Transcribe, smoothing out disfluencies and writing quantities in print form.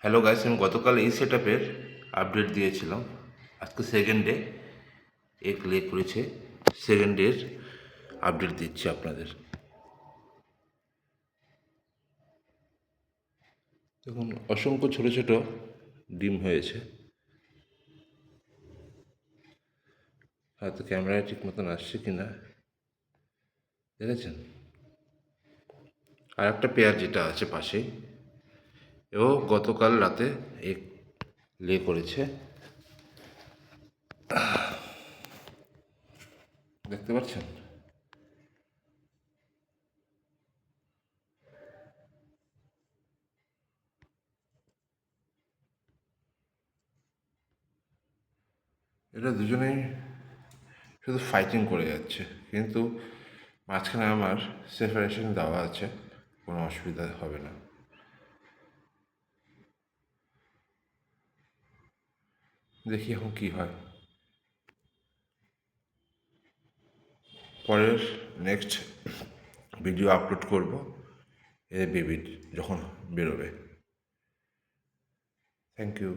Hello guys, আমি গতকাল এই সেটআপের আপডেট দিয়েছিলাম। আজকে সেকেন্ড ডে ক্লে করেছে। সেকেন্ড ডের আপডেট দিচ্ছি আপনাদের। দেখুন, অসংখ্য ছোট ছোট ডিম হয়েছে। হয়তো ক্যামেরায় ঠিক মতন আসছে কিনা দেখেছেন। আর একটা পেয়ার যেটা আছে পাশেই, এও গতকাল রাতে লে করেছে। দেখতে পাচ্ছেন? এটা দুজনেই শুধু ফাইটিং করে যাচ্ছে, কিন্তু মাঝখানে আমার সেপারেশন দেওয়া আছে, কোনো অসুবিধা হবে না। দেখি এখন কী হয়। পরের নেক্সট ভিডিও আপলোড করব এ বেবির যখন বেরোবে। Thank you.